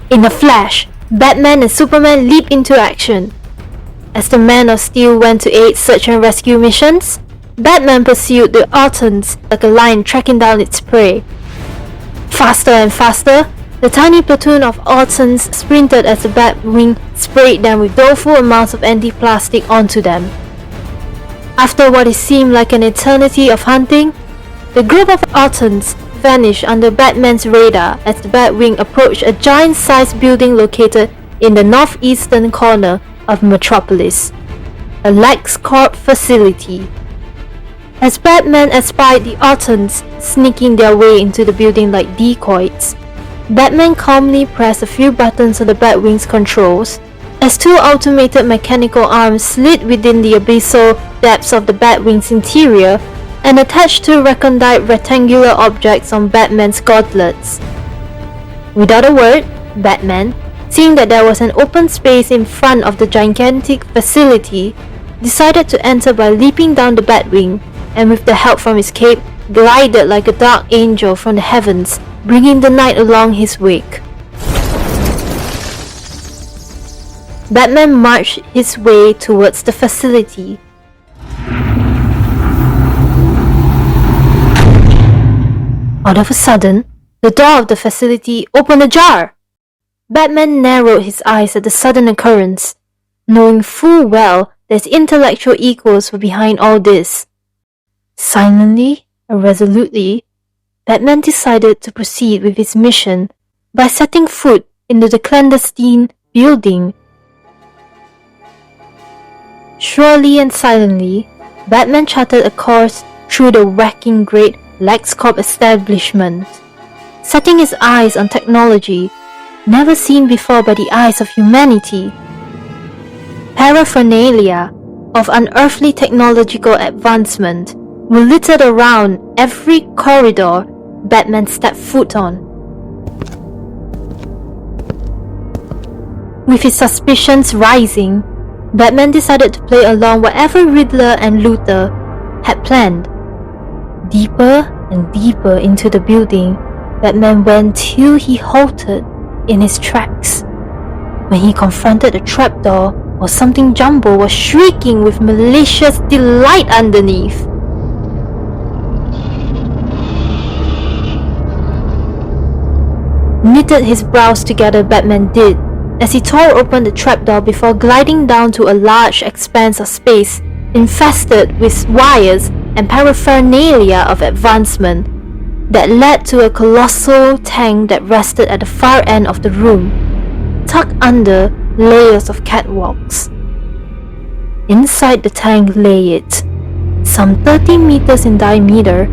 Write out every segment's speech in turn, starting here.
In a flash, Batman and Superman leap into action. As the Man of Steel went to aid search and rescue missions, Batman pursued the Autons like a lion tracking down its prey. Faster and faster, the tiny platoon of Autons sprinted as the Batwing sprayed them with doleful amounts of anti-plastic onto them. After what seemed like an eternity of hunting, the group of Autons vanished under Batman's radar as the Batwing approached a giant-sized building located in the northeastern corner of Metropolis, a LexCorp facility. As Batman espied the Autons sneaking their way into the building like decoys, Batman calmly pressed a few buttons on the Batwing's controls as two automated mechanical arms slid within the abyssal depths of the Batwing's interior and attached two recondite rectangular objects on Batman's gauntlets. Without a word, Batman, seeing that there was an open space in front of the gigantic facility, decided to enter by leaping down the Batwing, and with the help from his cape, glided like a dark angel from the heavens, bringing the night along his wake. Batman marched his way towards the facility. All of a sudden, the door of the facility opened ajar. Batman narrowed his eyes at the sudden occurrence, knowing full well that his intellectual equals were behind all this. Silently and resolutely, Batman decided to proceed with his mission by setting foot into the clandestine building. Surely and silently, Batman charted a course through the wrecking great LexCorp establishment, setting his eyes on technology never seen before by the eyes of humanity. Paraphernalia of unearthly technological advancement were littered around every corridor Batman stepped foot on. With his suspicions rising, Batman decided to play along whatever Riddler and Luthor had planned. Deeper and deeper into the building, Batman went till he halted in his tracks. When he confronted a trapdoor while something jumbo was shrieking with malicious delight underneath. Knitted his brows together, Batman did, as he tore open the trapdoor before gliding down to a large expanse of space infested with wires and paraphernalia of advancement that led to a colossal tank that rested at the far end of the room, tucked under layers of catwalks. Inside the tank lay it, some 30 meters in diameter.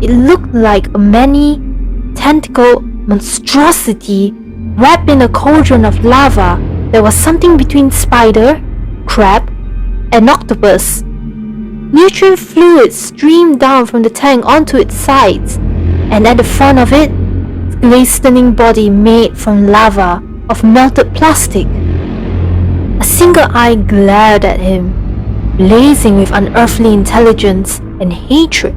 It looked like a many-tentacled monstrosity wrapped in a cauldron of lava that was something between spider, crab, and octopus. Nutrient fluids streamed down from the tank onto its sides, and at the front of it, a glistening body made from lava of melted plastic. A single eye glared at him, blazing with unearthly intelligence and hatred.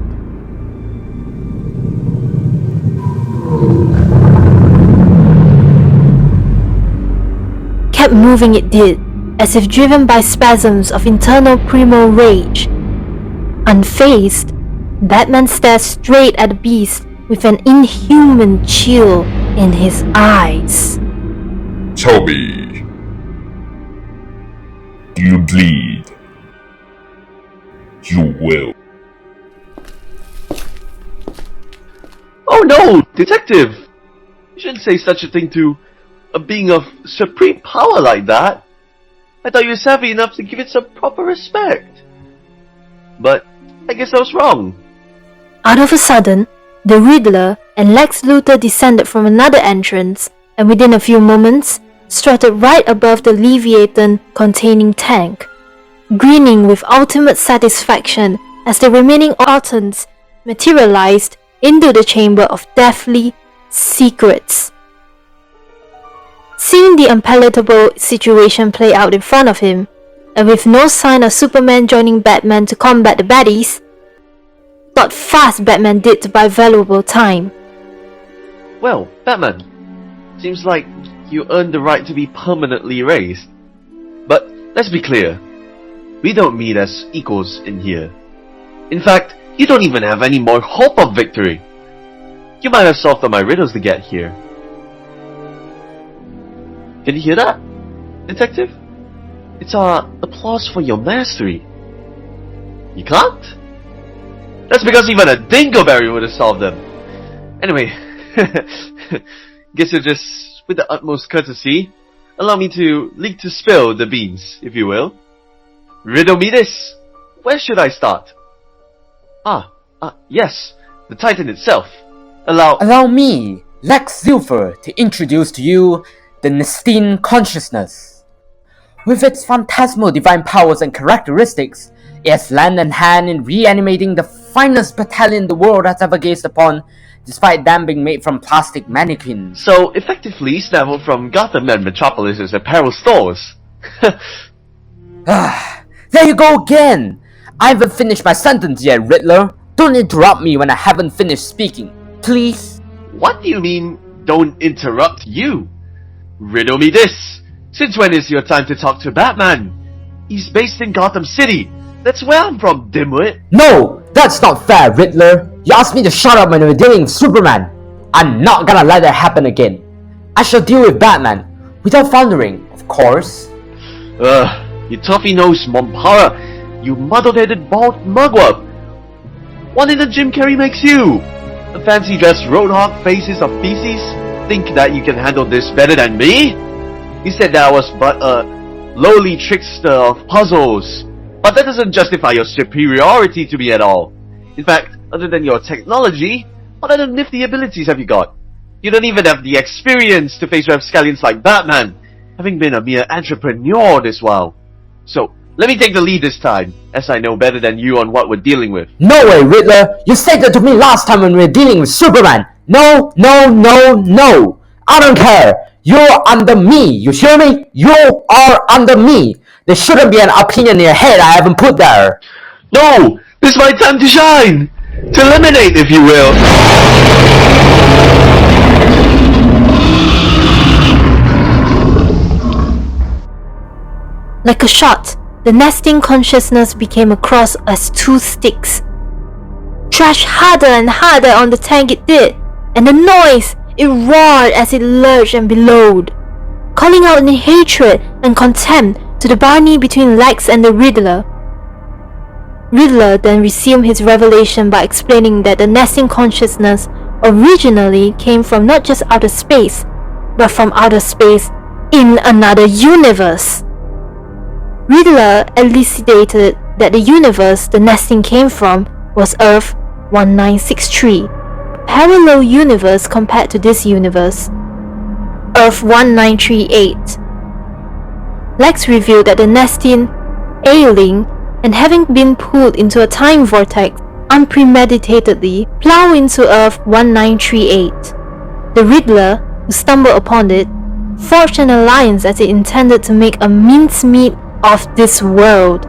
Kept moving it did, as if driven by spasms of internal primal rage. Unfazed, Batman stared straight at the beast with an inhuman chill in his eyes. Tell me, do you bleed? You will. Oh no, detective! You shouldn't say such a thing to a being of supreme power like that. I thought you were savvy enough to give it some proper respect. But I guess I was wrong. Out of a sudden, the Riddler and Lex Luthor descended from another entrance, and within a few moments, strutted right above the Leviathan-containing tank, grinning with ultimate satisfaction as the remaining Autons materialized into the Chamber of Deathly Secrets. Seeing the unpalatable situation play out in front of him, and with no sign of Superman joining Batman to combat the baddies, thought fast Batman did to buy valuable time. Well, Batman, seems like you earned the right to be permanently erased. But let's be clear, we don't meet as equals in here. In fact, you don't even have any more hope of victory. You might have solved all my riddles to get here. Can you hear that, detective? It's applause for your mastery. You can't? That's because even a dingleberry would have solved them. Anyway, guess you'll just, with the utmost courtesy, allow me to lead to spill the beans, if you will. Riddle me this. Where should I start? Yes, the Titan itself. Allow me, Lex Luthor, to introduce to you the Nestin consciousness. With its phantasmal divine powers and characteristics, it has lent a hand in reanimating the finest battalion the world has ever gazed upon, despite them being made from plastic mannequins. So, effectively snaffled from Gotham and Metropolis' apparel stores. There you go again! I haven't finished my sentence yet, Riddler. Don't interrupt me when I haven't finished speaking, please. What do you mean, don't interrupt you? Riddle me this. Since when is your time to talk to Batman? He's based in Gotham City. That's where I'm from, dimwit. No, that's not fair, Riddler. You asked me to shut up when we were dealing with Superman. I'm not gonna let that happen again. I shall deal with Batman, without thundering, of course. You toffee-nosed Mompara, you muddle-headed bald mugwump. What in the Jim Carrey makes you? The fancy-dressed roadhog faces of feces think that you can handle this better than me? You said that I was but a lowly trickster of puzzles, but that doesn't justify your superiority to me at all. In fact, other than your technology, what other nifty abilities have you got? You don't even have the experience to face rapscallions like Batman, having been a mere entrepreneur this while. So, let me take the lead this time, as I know better than you on what we're dealing with. No way, Riddler! You said that to me last time when we were dealing with Superman! No! I don't care! You're under me, you hear me? You are under me! There shouldn't be an opinion in your head I haven't put there! No! This is my time to shine! To eliminate, if you will! Like a shot, the nesting consciousness became a cross as two sticks. Thrash harder and harder on the tank it did, and the noise, it roared as it lurched and bellowed, calling out in hatred and contempt to the barney between Lex and the Riddler. Riddler then resumed his revelation by explaining that the nesting consciousness originally came from not just outer space, but from outer space in another universe. Riddler elucidated that the universe the nesting came from was Earth 1963, a parallel universe compared to this universe, Earth 1938. Lex revealed that the nesting, ailing, and having been pulled into a time vortex unpremeditatedly, plow into Earth 1938. The Riddler, who stumbled upon it, forged an alliance as it intended to make a mincemeat of this world.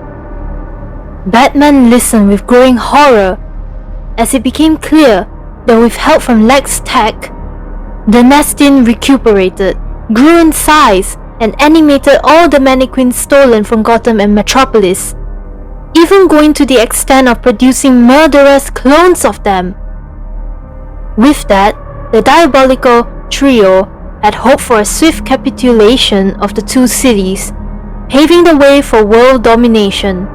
Batman listened with growing horror as it became clear that with help from Lex's tech, the nesting recuperated, grew in size, and animated all the mannequins stolen from Gotham and Metropolis, even going to the extent of producing murderous clones of them. With that, the diabolical trio had hoped for a swift capitulation of the two cities, paving the way for world domination.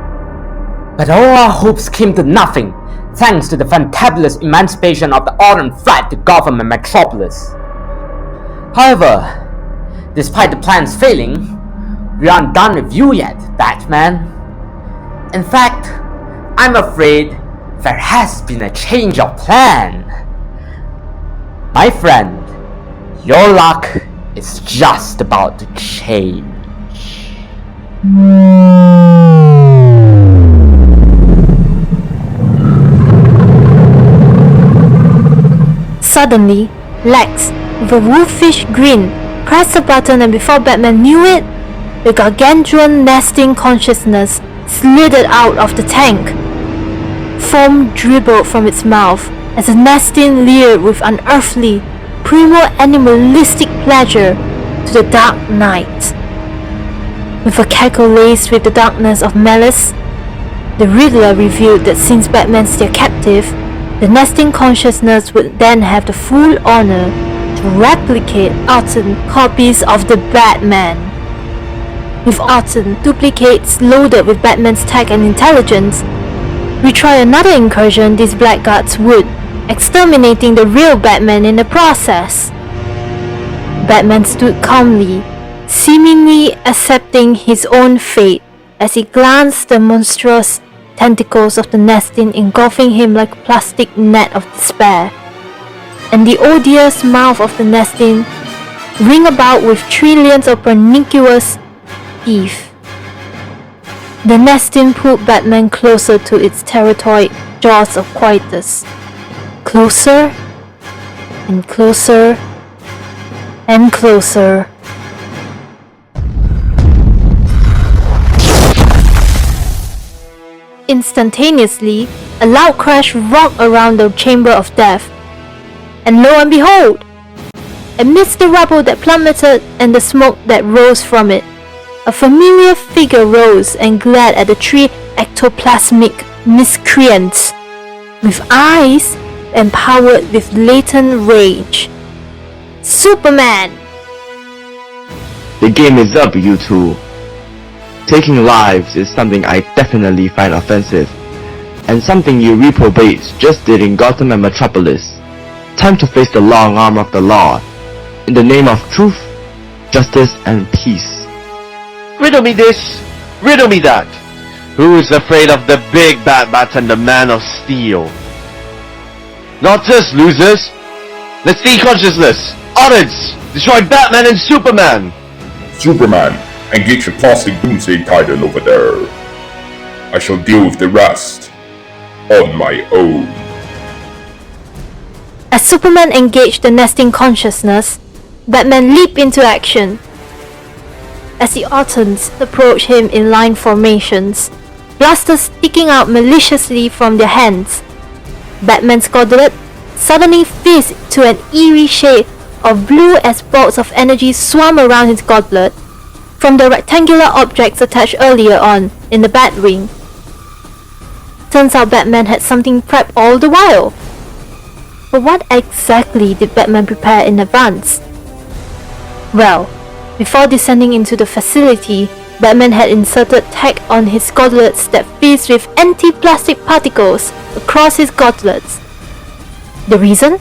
But all our hopes came to nothing, thanks to the fantabulous emancipation of the autumn flight to Gotham and Metropolis. However, despite the plans failing, we aren't done with you yet, Batman. In fact, I'm afraid there has been a change of plan. My friend, your luck is just about to change. Suddenly, Lex, with a wolfish grin, pressed the button, and before Batman knew it, the gargantuan nesting consciousness slithered out of the tank. Foam dribbled from its mouth as the nesting leered with unearthly, primo-animalistic pleasure, to the Dark Knight. With a cackle laced with the darkness of malice, the Riddler revealed that since Batman's their captive, the nesting consciousness would then have the full honor to replicate alternate copies of the Batman. With alternate duplicates loaded with Batman's tech and intelligence, we try another incursion these blackguards would, exterminating the real Batman in the process. Batman stood calmly, seemingly accepting his own fate as he glanced the monstrous tentacles of the nesting engulfing him like a plastic net of despair, and the odious mouth of the nesting ring about with trillions of pernicious teeth. The nesting pulled Batman closer to its territoid jaws of quietus. Closer and closer and closer. Instantaneously, a loud crash rocked around the chamber of death. And lo and behold! Amidst the rubble that plummeted and the smoke that rose from it, a familiar figure rose and glared at the three ectoplasmic miscreants, with eyes empowered with latent rage. Superman! The game is up, you two. Taking lives is something I definitely find offensive, and something you reprobates just did in Gotham and Metropolis. Time to face the long arm of the law, in the name of truth, justice, and peace. Riddle me this, riddle me that. Who is afraid of the big bad bats and the man of steel? Not us, losers. Let's see consciousness. Audits! Destroy Batman and Superman! Superman, engage the plastic doomsday titan over there. I shall deal with the rest on my own. As Superman engaged the nesting consciousness, Batman leaped into action. As the Autons approached him in line formations, blasters sticking out maliciously from their hands, Batman's gauntlet suddenly fizzed to an eerie shade of blue as bolts of energy swam around his gauntlet from the rectangular objects attached earlier on in the Batwing. Turns out Batman had something prepped all the while. But what exactly did Batman prepare in advance? Well, before descending into the facility, Batman had inserted tech on his gauntlets that fizzed with anti-plastic particles across his gauntlets. The reason?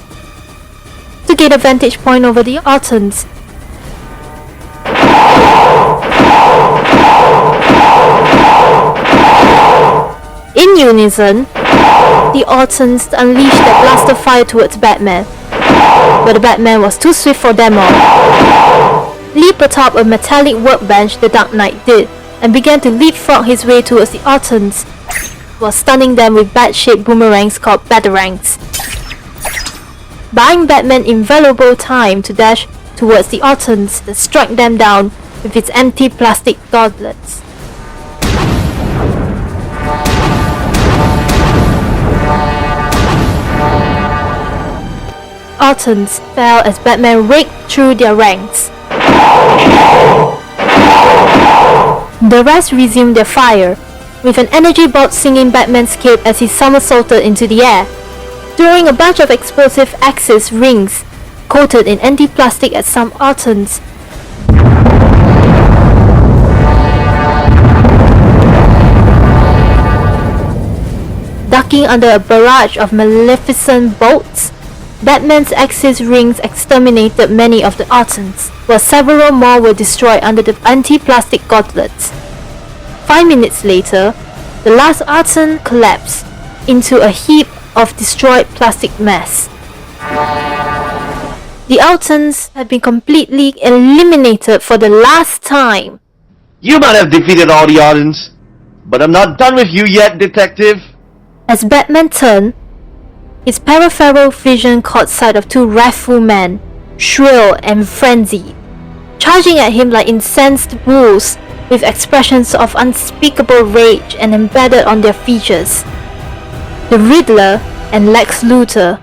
To gain a vantage point over the Autons. In unison, the Autons unleashed their blaster fire towards Batman, but the Batman was too swift for them all. Leap atop a metallic workbench the Dark Knight did, and began to leapfrog his way towards the Autons, while stunning them with bat-shaped boomerangs called batarangs, buying Batman invaluable time to dash towards the Autons that struck them down with its empty plastic gauntlets. Autons fell as Batman raked through their ranks. The rest resumed their fire, with an energy bolt singing Batman's cape as he somersaulted into the air, throwing a bunch of explosive axis rings coated in anti-plastic at some Autons. Ducking under a barrage of maleficent bolts, Batman's axis rings exterminated many of the Autons, while several more were destroyed under the anti-plastic gauntlets. 5 minutes later, the last Auton collapsed into a heap of destroyed plastic mass. The Autons had been completely eliminated for the last time. You might have defeated all the Audens, but I'm not done with you yet, detective. As Batman turned, his peripheral vision caught sight of two wrathful men, shrill and frenzied, charging at him like incensed bulls with expressions of unspeakable rage and embedded on their features. The Riddler and Lex Luthor.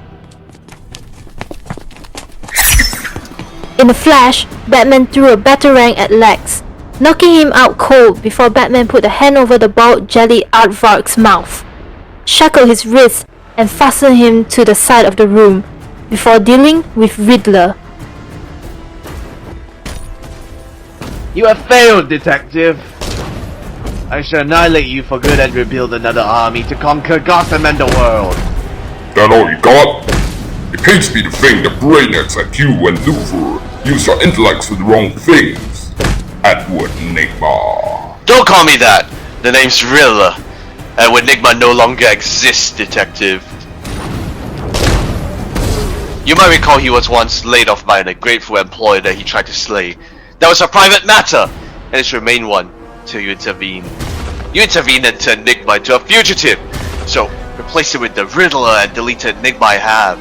In a flash, Batman threw a batarang at Lex, knocking him out cold before Batman put a hand over the bald jelly aardvark's mouth, shackled his wrists, and fastened him to the side of the room, before dealing with Riddler. You have failed, Detective. I shall annihilate you for good and rebuild another army to conquer Gotham and the world. That all you got? It pains me to think that brainiacs like you and Luthor use your intellects for the wrong things. Edward Nigma. Don't call me that! The name's Riddler. Edward Nigma no longer exists, Detective. You might recall he was once laid off by an ungrateful employer that he tried to slay. That was a private matter, and it's remained one till you intervened. You intervened and turned Nigma into a fugitive, so replace it with the Riddler and deleted Nigma I have.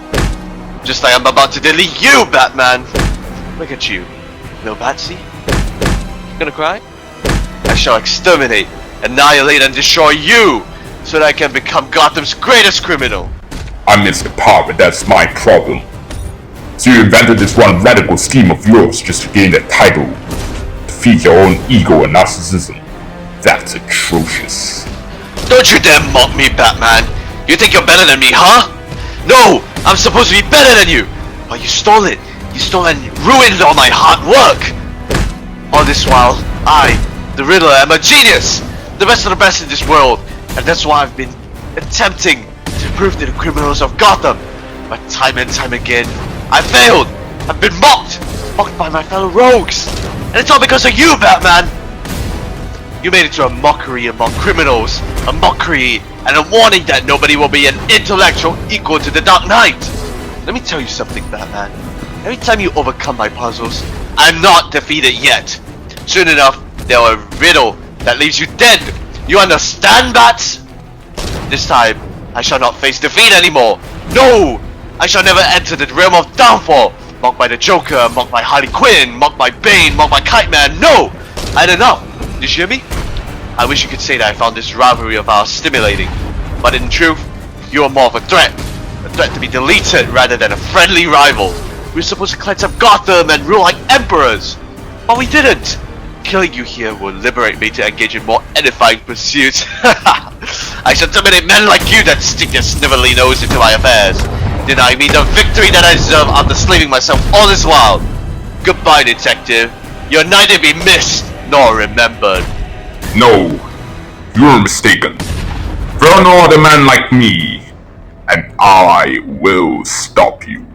Just like I'm about to delete you, Batman! Look at you. No Batsy? You gonna cry? I shall exterminate, annihilate and destroy you, so that I can become Gotham's greatest criminal. I missed the part, but that's my problem. So you invented this one radical scheme of yours just to gain that title, to feed your own ego and narcissism. That's atrocious. Don't you dare mock me, Batman! You think you're better than me, huh? No! I'm supposed to be better than you! But you stole it! You stole and ruined all my hard work! All this while, I, the Riddler, am a genius! The best of the best in this world! And that's why I've been attempting to prove to the criminals of Gotham! But time and time again, I failed! I've been mocked! Mocked by my fellow rogues! And it's all because of you, Batman! You made it to a mockery among criminals, a mockery and a warning that nobody will be an intellectual equal to the Dark Knight. Let me tell you something, Batman. Every time you overcome my puzzles, I'm not defeated yet. Soon enough, there will be a riddle that leaves you dead. You understand, Bats? This time, I shall not face defeat anymore. No! I shall never enter the realm of downfall. Mocked by the Joker, mocked by Harley Quinn, mocked by Bane, mocked by Kite Man. No! I had enough. Did you hear me? I wish you could say that I found this rivalry of ours stimulating, but in truth, you are more of a threat to be deleted rather than a friendly rival. We were supposed to cleanse up Gotham and rule like emperors, but we didn't. Killing you here will liberate me to engage in more edifying pursuits. I shall terminate men like you that stick their snivelly nose into my affairs, deny me the victory that I deserve after slaving myself all this while. Goodbye, Detective. You're neither be missed nor remembered. No, you're mistaken. There are no other man like me, and I will stop you.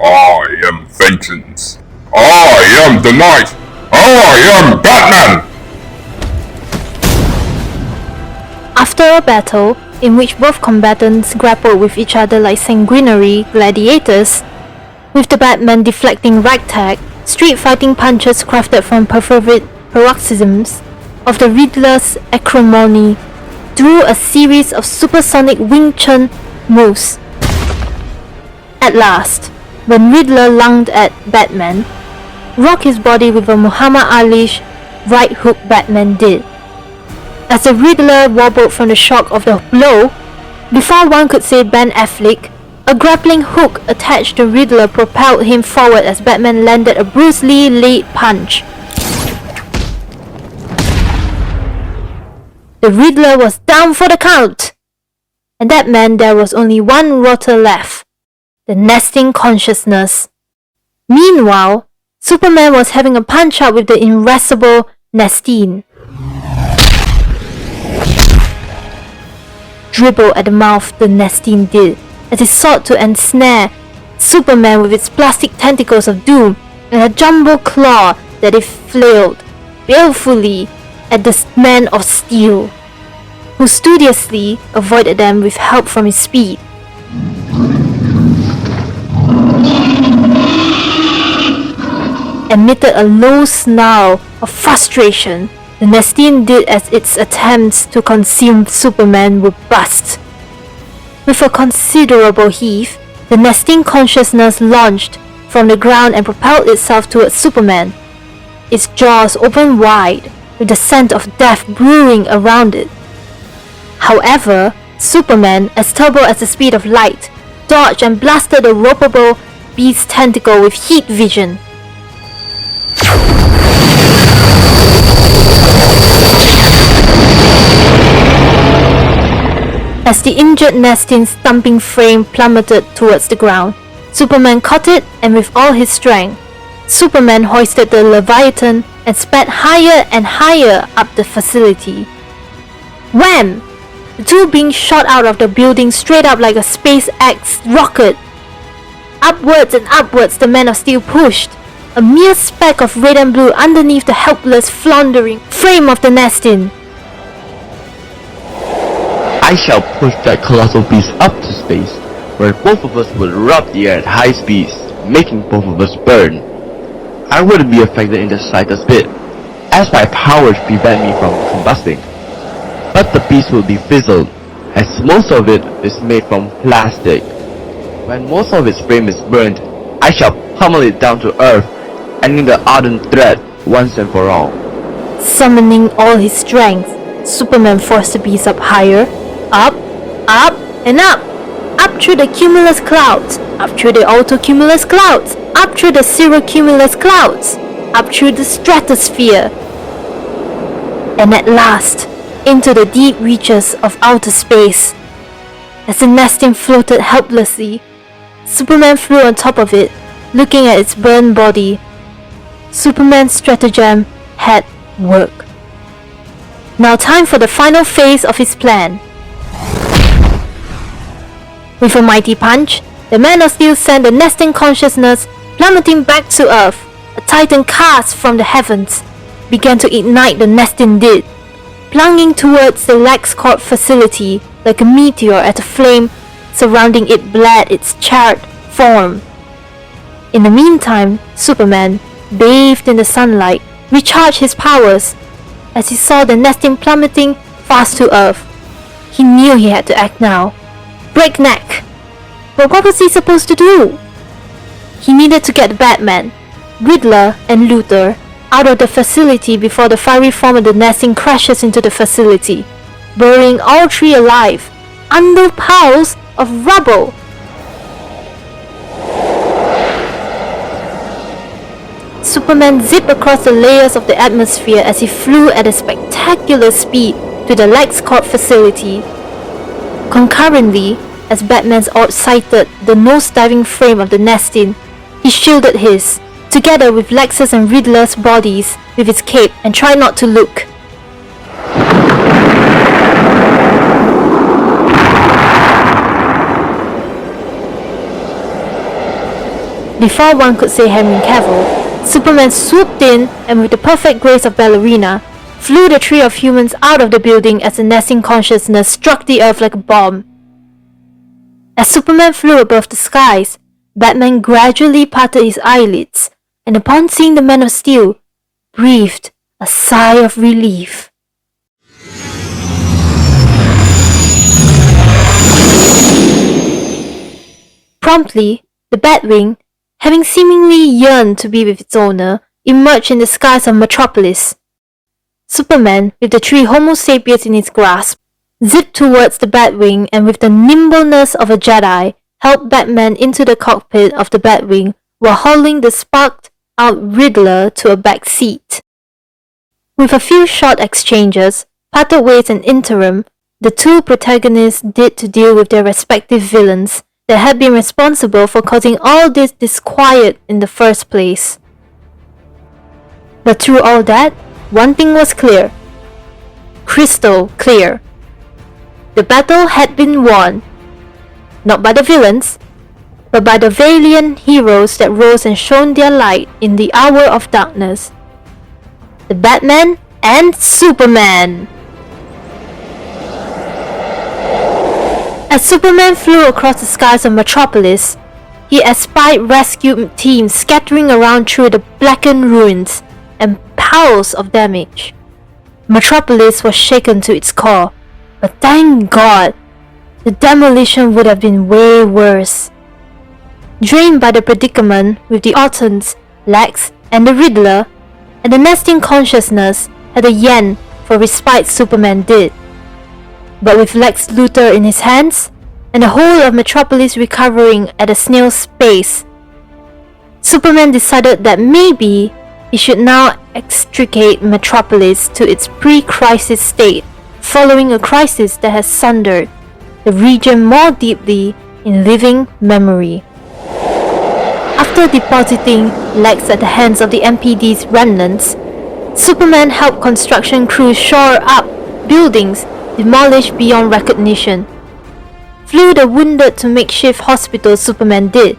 I am vengeance. I am the Knight. I am Batman! After a battle, in which both combatants grappled with each other like sanguinary gladiators, with the Batman deflecting ragtag, street fighting punches crafted from perfervid paroxysms of the Riddler's acrimony, through a series of supersonic Wing Chun moves. At last, when Riddler lunged at Batman, rocked his body with a Muhammad Ali-ish right hook Batman did. As the Riddler wobbled from the shock of the blow, before one could say Ben Affleck, a grappling hook attached to Riddler propelled him forward as Batman landed a Bruce Lee lead punch. The Riddler was down for the count! And that meant there was only one rotter left, the nesting consciousness. Meanwhile, Superman was having a punch-out with the irascible Nestine. Dribble at the mouth the Nestine did, as it sought to ensnare Superman with its plastic tentacles of doom and a jumbo claw that it flailed balefully at the Man of Steel, who studiously avoided them with help from his speed. Emitted a low snarl of frustration, the Nestine did as its attempts to consume Superman were bust. With a considerable heave, the Nestine consciousness launched from the ground and propelled itself towards Superman. Its jaws opened wide, with the scent of death brewing around it. However, Superman, as turbo as the speed of light, dodged and blasted the ropeable beast's tentacle with heat vision. As the injured Nestin's thumping frame plummeted towards the ground, Superman caught it and with all his strength, Superman hoisted the Leviathan and sped higher and higher up the facility. Wham! The two beings shot out of the building straight up like a SpaceX rocket. Upwards and upwards the Man of Steel pushed, a mere speck of red and blue underneath the helpless, floundering frame of the Nestin. I shall push that colossal beast up to space, where both of us will rub the air at high speeds, making both of us burn. I wouldn't be affected in the slightest bit, as my powers prevent me from combusting. But the beast will be fizzled, as most of it is made from plastic. When most of its frame is burned, I shall pummel it down to earth, ending the ardent threat once and for all. Summoning all his strength, Superman forced the beast up higher, up, and up. Up through the cumulus clouds, up through the altocumulus clouds, up through the cirrocumulus clouds, up through the stratosphere, and at last, into the deep reaches of outer space. As the Nestin floated helplessly, Superman flew on top of it, looking at its burned body. Superman's stratagem had worked. Now time for the final phase of his plan. With a mighty punch, the Man of Steel sent the Nestin consciousness plummeting back to Earth. A titan cast from the heavens began to ignite the Nestin did, plunging towards the LexCorp facility like a meteor as a flame surrounding it bled its charred form. In the meantime, Superman, bathed in the sunlight, recharged his powers. As he saw the Nestin plummeting fast to Earth, he knew he had to act now. Breakneck! But what was he supposed to do? He needed to get Batman, Riddler, and Luthor out of the facility before the fiery form of the Nestin crashes into the facility, burying all three alive, under piles of rubble. Superman zipped across the layers of the atmosphere as he flew at a spectacular speed to the LexCorp facility. Concurrently, as Batman's orb sighted the nose-diving frame of the Nestin, he shielded his, together with Lex's and Riddler's bodies, with his cape and tried not to look. Before one could say Henry Cavill, Superman swooped in and with the perfect grace of ballerina, flew the three of humans out of the building as the Nestin consciousness struck the earth like a bomb. As Superman flew above the skies, Batman gradually parted his eyelids, and upon seeing the Man of Steel, breathed a sigh of relief. Promptly, the Batwing, having seemingly yearned to be with its owner, emerged in the skies of Metropolis. Superman, with the three Homo sapiens in his grasp, zipped towards the Batwing and with the nimbleness of a Jedi, helped Batman into the cockpit of the Batwing while hauling the sparked-out Riddler to a back seat. With a few short exchanges, parted ways and interim, the two protagonists did to deal with their respective villains that had been responsible for causing all this disquiet in the first place. But through all that, one thing was clear. Crystal clear. The battle had been won, not by the villains, but by the valiant heroes that rose and shone their light in the hour of darkness. The Batman and Superman. As Superman flew across the skies of Metropolis, he espied rescue teams scattering around through the blackened ruins and piles of damage. Metropolis was shaken to its core, but thank God, the demolition would have been way worse. Drained by the predicament with the Autons, Lex, and the Riddler, and the Nestin consciousness had a yen for respite Superman did. But with Lex Luthor in his hands, and the whole of Metropolis recovering at a snail's pace, Superman decided that maybe he should now extricate Metropolis to its pre-crisis state, following a crisis that has sundered the region more deeply in living memory. After depositing Lex at the hands of the MPD's remnants, Superman helped construction crews shore up buildings demolished beyond recognition. Flew the wounded to makeshift hospitals Superman did,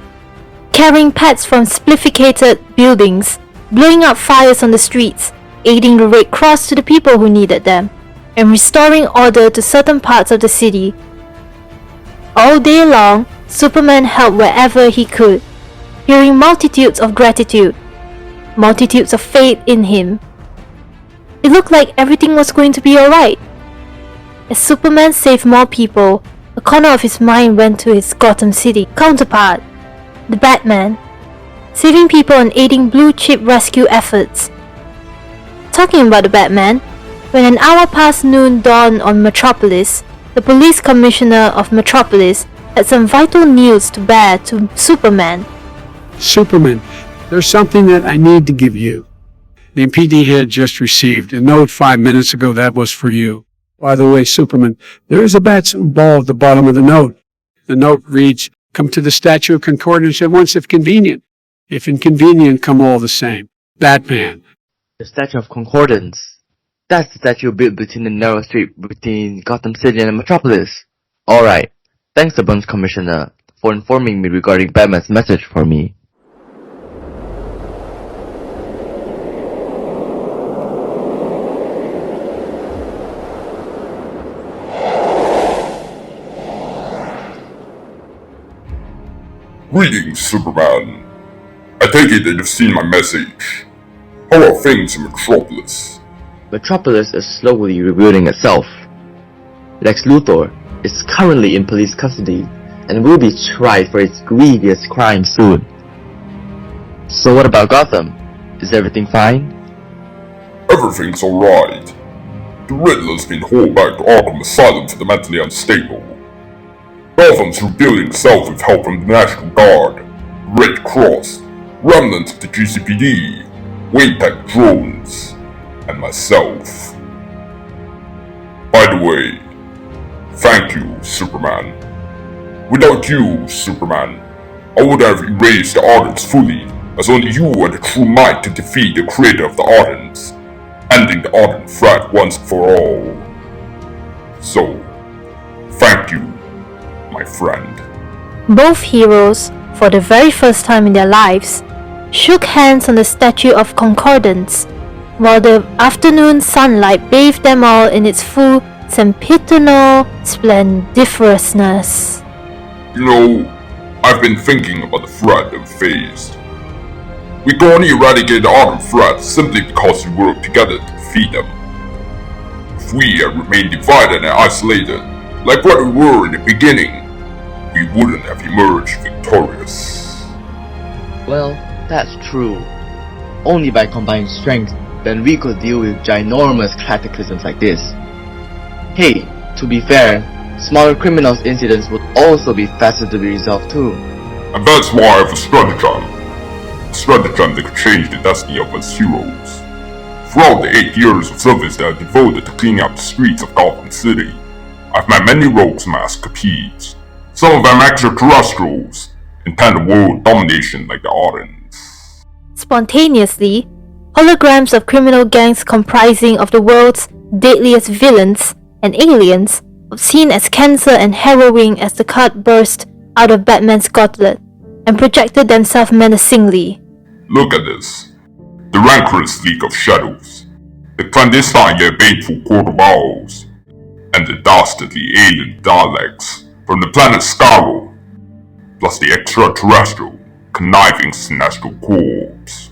carrying pets from splifficated buildings, blowing up fires on the streets, aiding the Red Cross to the people who needed them, and restoring order to certain parts of the city. All day long, Superman helped wherever he could, hearing multitudes of gratitude, multitudes of faith in him. It looked like everything was going to be alright. As Superman saved more people, a corner of his mind went to his Gotham City counterpart, the Batman, saving people and aiding blue-chip rescue efforts. Talking about the Batman, when an hour past noon dawned on Metropolis, the police commissioner of Metropolis had some vital news to bear to Superman. Superman, there's something that I need to give you. The MPD had just received a note 5 minutes ago that was for you. By the way, Superman, there is a bat symbol at the bottom of the note. The note reads, "Come to the Statue of Concordance at once if convenient. If inconvenient, come all the same. Batman." The Statue of Concordance. That's the statue built between the narrow street between Gotham City and Metropolis. Alright. Thanks a bunch, Commissioner, for informing me regarding Batman's message for me. Greetings, Superman. I take it that you've seen my message. How are things in Metropolis? Metropolis is slowly rebuilding itself. Lex Luthor is currently in police custody and will be tried for its grievous crime soon. So what about Gotham? Is everything fine? Everything's alright. The Riddler's been hauled back to Arkham Asylum for the mentally unstable. Gotham's rebuilding itself with help from the National Guard, Red Cross, remnants of the GCPD, Waytech drones, and myself. By the way, thank you, Superman. Without you, Superman, I would have erased the Ardents fully, as only you are the true might to defeat the creator of the Ardents, ending the Ardent threat once and for all. So, thank you, my friend. Both heroes, for the very first time in their lives, shook hands on the Statue of Concordance, while the afternoon sunlight bathed them all in its full sempiternal splendiferousness. You know, I've been thinking about the threat that we faced. We can only eradicate the Ardent threat simply because we work together to defeat them. If we had remained divided and isolated, like what we were in the beginning, we wouldn't have emerged victorious. Well, that's true. Only by combined strength then we could deal with ginormous cataclysms like this. Hey, to be fair, smaller criminals incidents would also be faster to be resolved too. And that's why I have a stratagem. A stratagem that could change the destiny of us heroes. Throughout the 8 years of service that I devoted to cleaning up the streets of Gotham City, I've met many rogues and escapees. Some of them extraterrestrials, intent on world domination like the Ardents. Spontaneously, holograms of criminal gangs comprising of the world's deadliest villains and aliens, seen as cancer and harrowing as the cut burst out of Batman's gauntlet, and projected themselves menacingly. Look at this. The rancorous league of shadows, the clandestine yet baneful court of owls, and the dastardly alien Daleks from the planet Scarrow, plus the extraterrestrial, conniving sinestro corps.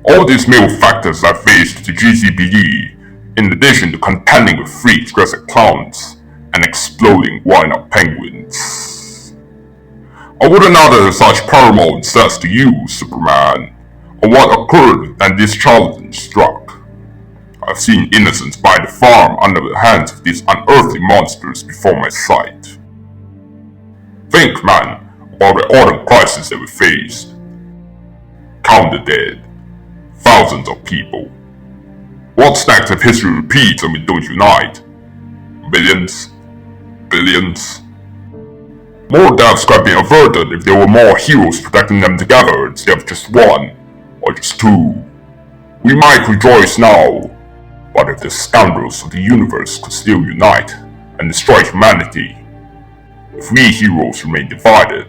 All these malefactors have faced the GCPD, in addition to contending with freaks dressed as clowns and exploding wind-up penguins. I wouldn't utter such paramount says to you, Superman, on what occurred and this challenge struck. I've seen innocents buy the farm under the hands of these unearthly monsters before my sight. Think, man, about the autumn crisis that we faced. Count the dead. Thousands of people. What stacks of history repeats when we don't unite? Millions? billions. More deaths could have been averted if there were more heroes protecting them together instead of just one, or just two. We might rejoice now, but if the scoundrels of the universe could still unite and destroy humanity, if we heroes remain divided,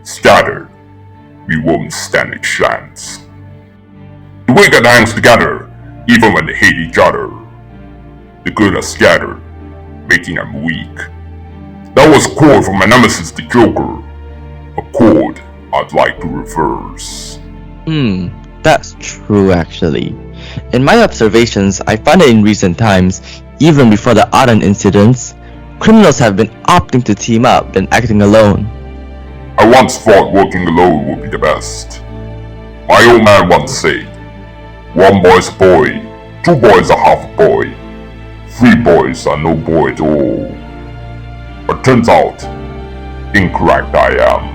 scattered, we won't stand a chance. The wicked hangs together even when they hate each other. The good are scattered, making them weak. That was a quote from my nemesis the Joker, a quote I'd like to reverse. That's true actually. In my observations, I find that in recent times, even before the Arden incidents, criminals have been opting to team up than acting alone. I once thought working alone would be the best. My old man once said, one boy's a boy, two boys are half a boy, three boys are no boy at all. But turns out, incorrect I am.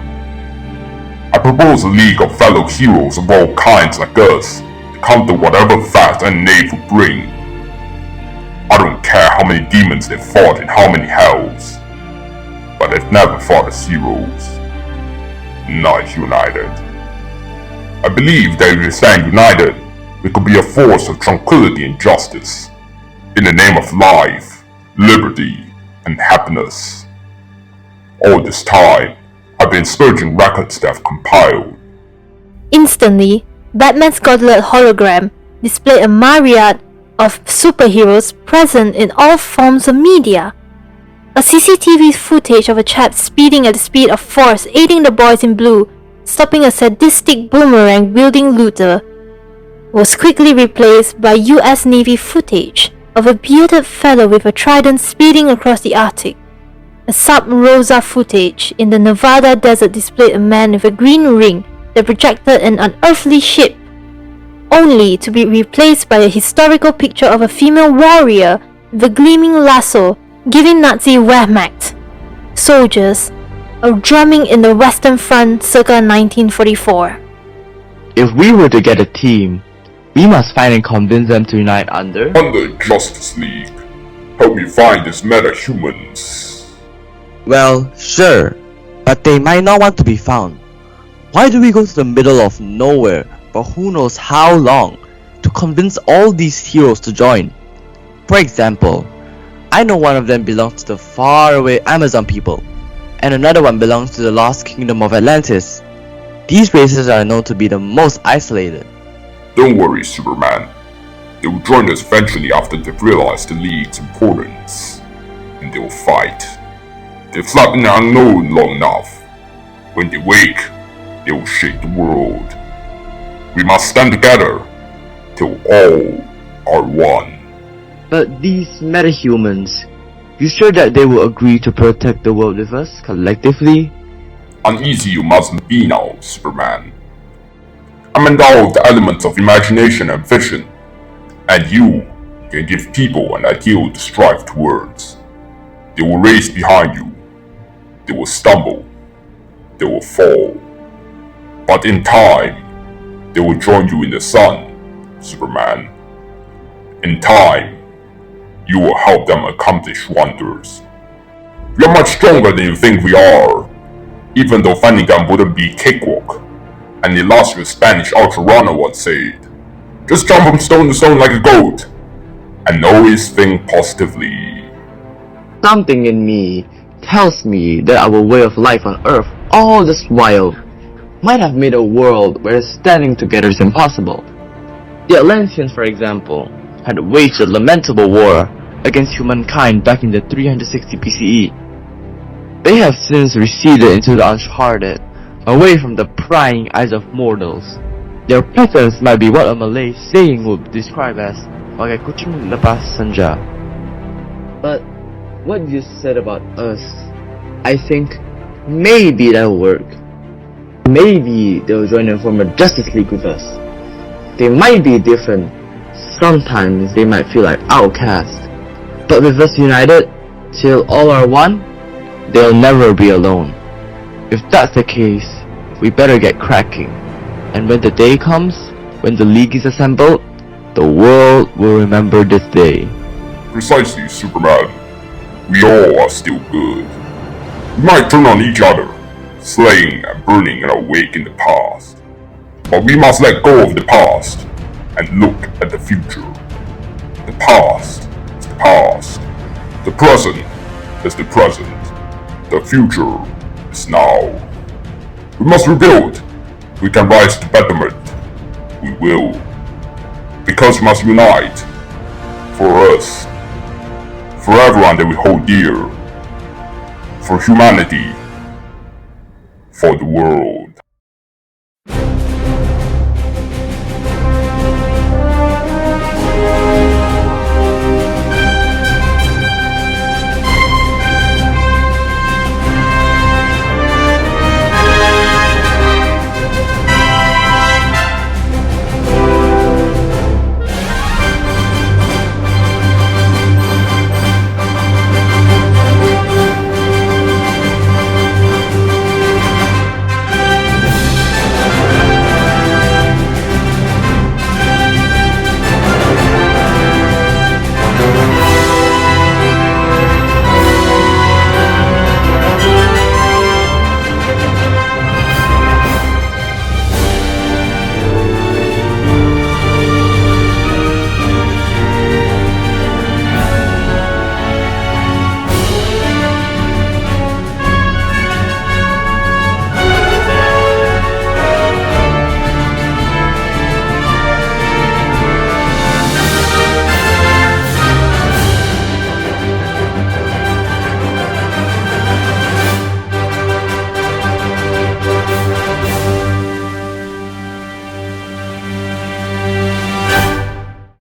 I propose a league of fellow heroes of all kinds like us to counter whatever fast and knave will bring. I don't care how many demons they've fought in how many hells, but they've never fought as heroes. Not united. I believe that if we stand united, we could be a force of tranquility and justice, in the name of life, liberty, and happiness. All this time, I've been searching records that I've compiled. Instantly, Batman's gauntlet hologram displayed a myriad of superheroes present in all forms of media. A CCTV footage of a chap speeding at the speed of force aiding the boys in blue, stopping a sadistic boomerang-wielding looter, was quickly replaced by US Navy footage of a bearded fellow with a trident speeding across the Arctic. A sub-Rosa footage in the Nevada desert displayed a man with a green ring that projected an unearthly ship, only to be replaced by a historical picture of a female warrior with a gleaming lasso giving Nazi Wehrmacht soldiers a drumming in the Western Front circa 1944. If we were to get a team, we must find and convince them to unite under Justice League. Help me find these meta-humans. Well, sure, but they might not want to be found. Why do we go to the middle of nowhere for who knows how long to convince all these heroes to join? For example, I know one of them belongs to the faraway Amazon people, and another one belongs to the lost kingdom of Atlantis. These races are known to be the most isolated. Don't worry, Superman. They will join us eventually after they've realized the League's importance, and they will fight. They've slept in the unknown long enough. When they wake, they will shake the world. We must stand together till all are one. But these metahumans, you sure that they will agree to protect the world with us collectively? Uneasy you mustn't be now, Superman. I'm endowed with the elements of imagination and vision, and you can give people an ideal to strive towards. They will race behind you. They will stumble. They will fall. But in time, they will join you in the sun, Superman. In time, you will help them accomplish wonders. We are much stronger than you think we are, even though finding them wouldn't be cakewalk. And the illustrious Spanish ultra runner once said, just jump from stone to stone like a goat, and always think positively. Something in me tells me that our way of life on Earth all this while might have made a world where standing together is impossible. The Atlanteans, for example, had waged a lamentable war against humankind back in the 360 BCE. They have since receded into the uncharted, away from the prying eyes of mortals. Their presence might be what a Malay saying would describe as "Bagai kucing lepas senja." But what you said about us, I think maybe that'll work. Maybe they'll join and form a Justice League with us. They might be different. Sometimes they might feel like outcasts. But with us united, till all are one, they'll never be alone. If that's the case, we better get cracking. And when the day comes, when the League is assembled, the world will remember this day. Precisely, Superman. we all are still good. We might turn on each other, slaying and burning in our wake in the past. But we must let go of the past and look at the future. The past is the past. The present is the present. The future is now. We must rebuild. We can rise to betterment. We will. Because we must unite. For us. For everyone that we hold dear. For humanity. For the world.